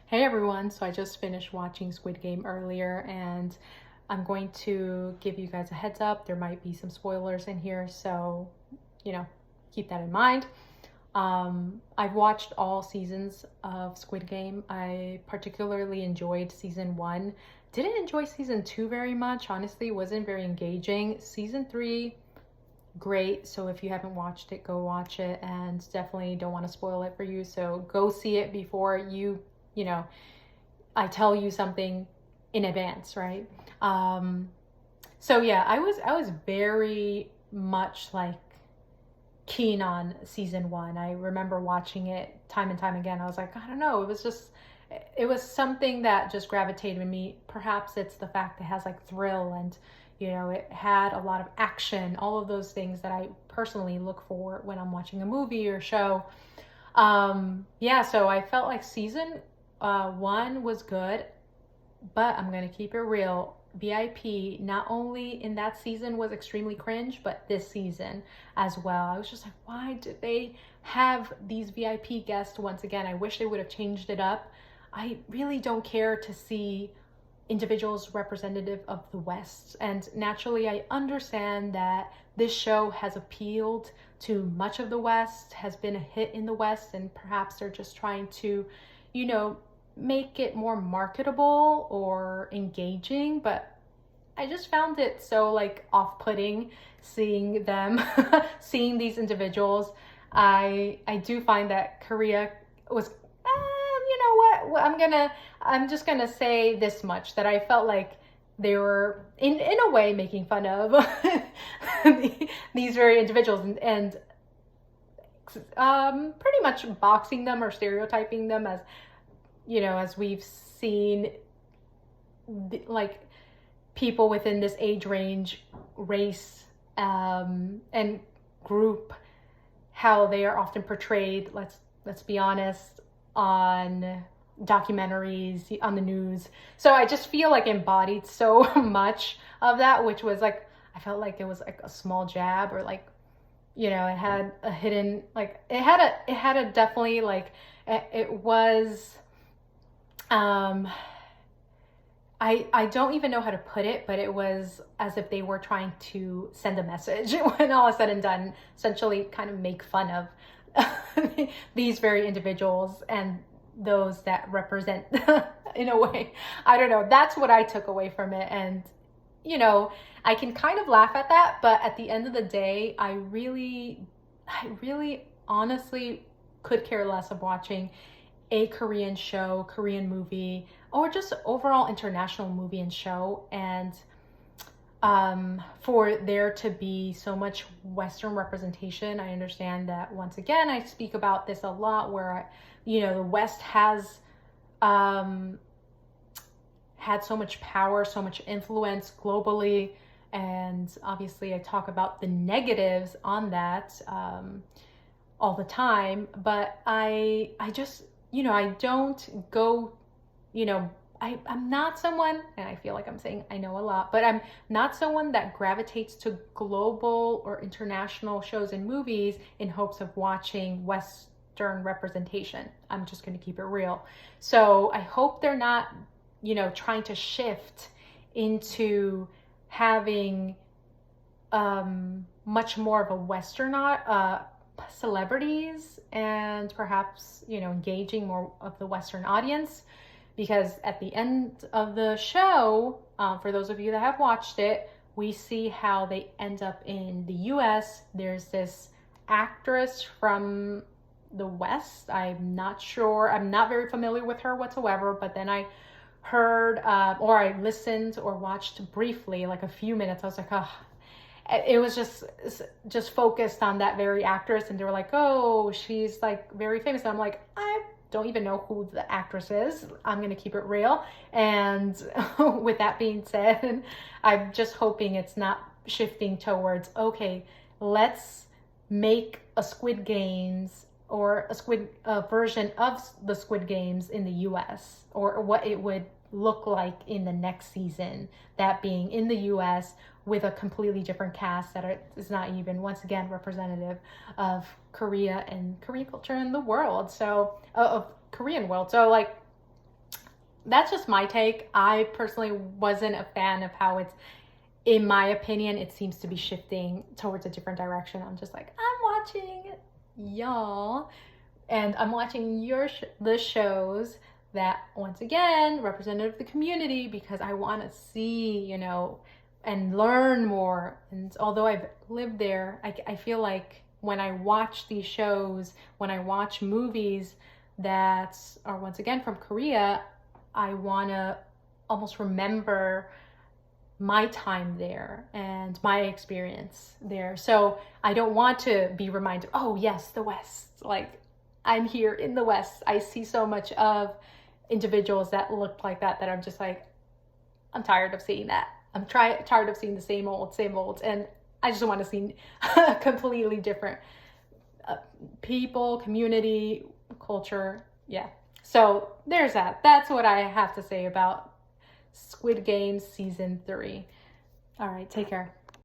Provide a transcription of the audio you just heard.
Hey everyone, so I just finished watching Squid Game earlier and I'm going to give you guys a heads up. There might be some spoilers in here, so you know, keep that in mind. I've watched all seasons of Squid Game. I particularly enjoyed season one. Didn't enjoy season two very much, honestly, wasn't very engaging. Season three, great. So if you haven't watched it, go watch it, and definitely don't want to spoil it for you. So go see it before you know, I tell you something in advance, right? Um, so yeah, I was very much like keen on season one. I remember watching it time and time again. I was like, I don't know, it was something that just gravitated me. Perhaps it's the fact that it has like thrill and it had a lot of action, all of those things that I personally look for when I'm watching a movie or show. Yeah, so I felt like season one was good, but I'm gonna keep it real. VIP not only in that season was extremely cringe, but this season as well. I was just like, why did they have these VIP guests once again? I wish they would have changed it up. I really don't care to see individuals representative of the West. And naturally, I understand that this show has appealed to much of the West, has been a hit in the West, and perhaps they're just trying to, you know, make it more marketable or engaging. But I just found it so like off-putting seeing them, seeing these individuals. I do find that Korea was, you know what? I'm just gonna say this much that I felt like they were in a way making fun of these very individuals and pretty much boxing them or stereotyping them as as we've seen like people within this age range, race, and group, how they are often portrayed. Let's be honest, on documentaries, on the news. So I just feel like embodied so much of that, which was like I felt like it was like a small jab or like it had a hidden like it had a definitely like it was um I don't even know how to put it, but it was as if they were trying to send a message when all is said and done, essentially kind of make fun of these very individuals and those that represent in a way. I don't know. That's what I took away from it. And, I can kind of laugh at that, but at the end of the day, I really honestly could care less of watching a Korean show, Korean movie, or just overall international movie and show. And for there to be so much Western representation, I understand that once again, I speak about this a lot where, the West has had so much power, so much influence globally. And obviously, I talk about the negatives on that all the time. But I just, I don't go, I'm not someone, and I feel like I'm saying I know a lot, but I'm not someone that gravitates to global or international shows and movies in hopes of watching Western representation. I'm just going to keep it real. So I hope they're not, trying to shift into having much more of a Western celebrities and perhaps engaging more of the Western audience, because at the end of the show, for those of you that have watched it, we see how they end up in the US. There's this actress from the West. I'm not sure, I'm not very familiar with her whatsoever, but then I heard or I listened or watched briefly like a few minutes. I was like, oh, it was just focused on that very actress, and they were like, oh, she's like very famous, and I'm like, I don't even know who the actress is. I'm gonna keep it real. And with that being said, I'm just hoping it's not shifting towards, okay, let's make a Squid Games or a version of the Squid Games in the US, or what it would look like in the next season, that being in the US with a completely different cast that is not even, once again, representative of Korea and Korean culture in the world. So, of Korean world. So, like, that's just my take. I personally wasn't a fan of how it's, in my opinion, it seems to be shifting towards a different direction. I'm just like, I'm watching y'all, and I'm watching the shows that, once again, representative of the community, because I want to see, you know, and learn more. And although I've lived there, I feel like when I watch these shows, when I watch movies that are, once again, from Korea, I want to almost remember my time there and my experience there. So I don't want to be reminded, oh yes, the West, like I'm here in the West. I see so much of individuals that look like that I'm just like, I'm tired of seeing that. I'm tired of seeing the same old, and I just want to see completely different people, community, culture. Yeah. So there's that. That's what I have to say about Squid Game season 3. All right, take care.